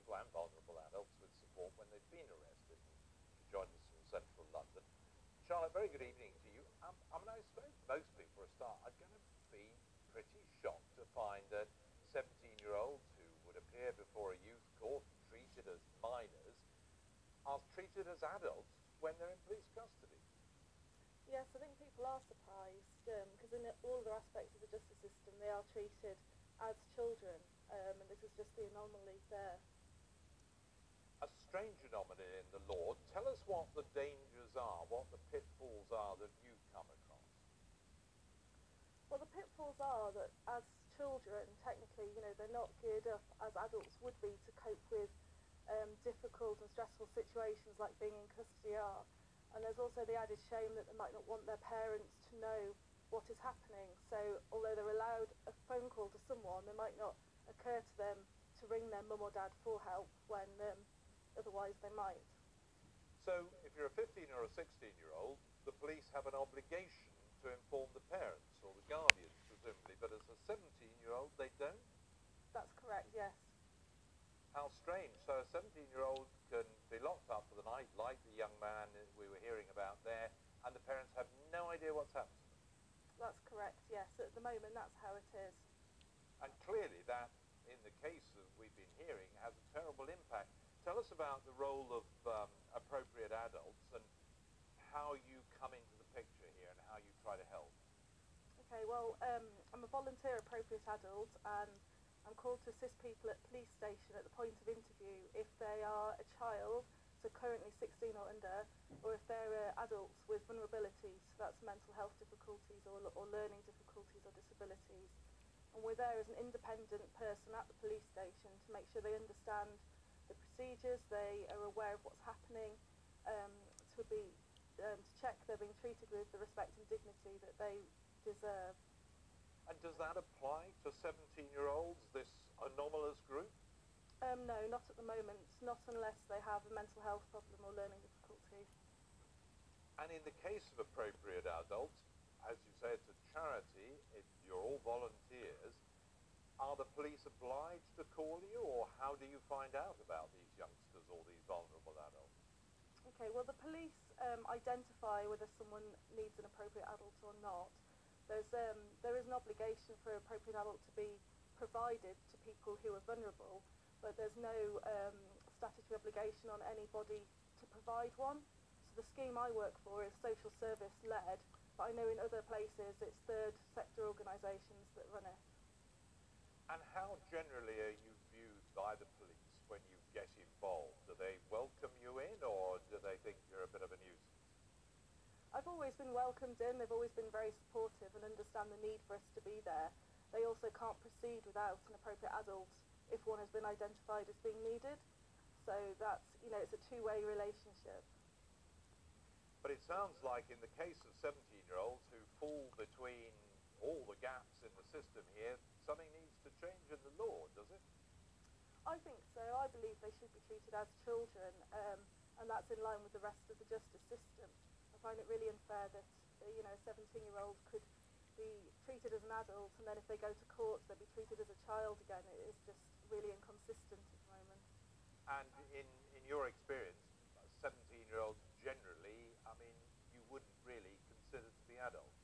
people and vulnerable adults with support when they've been arrested. And she joined us from central London. Charlotte, very good evening to you. I mean, I suppose most people for a start are going to be pretty shocked to find that 17-year-olds who would appear before a youth court treated as minors are treated as adults when they're in police custody. Yes, I think people are surprised because in all other aspects of the justice system they are treated as children, and this is just the anomaly there. A strange anomaly in the law. Tell us what the dangers are, what the pitfalls are that you've come across. Well, the pitfalls are that as children, technically, they're not geared up as adults would be to cope with difficult and stressful situations like being in custody are. And there's also the added shame that they might not want their parents to know what is happening. So although they're allowed a phone call to someone, it might not occur to them to ring their mum or dad for help when otherwise they might. So if you're a 15 or a 16-year-old, the police have an obligation to inform the parents or the guardians, presumably, but as a 17-year-old, they don't? That's correct, yes. How strange. So a 17-year-old can be locked up for the night, like the young man we were hearing about there, and the parents have no idea what's happened to them. That's correct, yes. At the moment, that's how it is. And clearly that, in the case that we've been hearing, has a terrible impact. Tell us about the role of appropriate adults and how you come into the picture here and how you try to help. Okay, well, I'm a volunteer appropriate adult, and I'm called to assist people at police station at the point of interview if they are a child, so currently 16 or under, or if they're adults with vulnerabilities, so that's mental health difficulties or learning difficulties or disabilities. And we're there as an independent person at the police station to make sure they understand the procedures, they are aware of what's happening, to check they're being treated with the respect and dignity that they deserve. And does that apply to 17-year-olds, this anomalous group? No, not at the moment, not unless they have a mental health problem or learning difficulty. And in the case of appropriate adults, as you say, it's a charity, you're all volunteers, are the police obliged to call you, or how do you find out about these youngsters or these vulnerable adults? Okay, well, the police identify whether someone needs an appropriate adult or not. There is an obligation for an appropriate adult to be provided to people who are vulnerable, but there's no statutory obligation on anybody to provide one. So the scheme I work for is social service led, but I know in other places it's third sector organisations that run it. And how generally are you viewed by the police when you get involved? Do they welcome you in, or do they think you're a bit of a nuisance? I've always been welcomed in, they've always been very supportive and understand the need for us to be there. They also can't proceed without an appropriate adult if one has been identified as being needed. So that's, it's a two-way relationship. But it sounds like in the case of 17-year-olds who fall between all the gaps in the system here, something needs to change in the law, does it? I think so. I believe they should be treated as children, and that's in line with the rest of the justice system. I find it really unfair that a 17-year-old could be treated as an adult, and then if they go to court they'll be treated as a child again. It is just really inconsistent at the moment. And in your experience, 17-year-olds generally, I mean, you wouldn't really consider to be adults?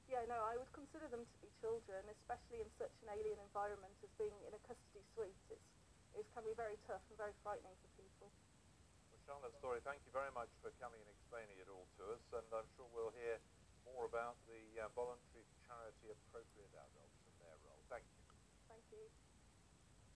Yeah, no, I would consider them to be children, especially in such an alien environment as being in a custody suite. It can be very tough and very frightening for people. Well, Charlotte Story, thank you very much for coming and explaining it all to us, and I'm sure we'll hear more about the voluntary charity appropriate adults and their role. Thank you. Thank you.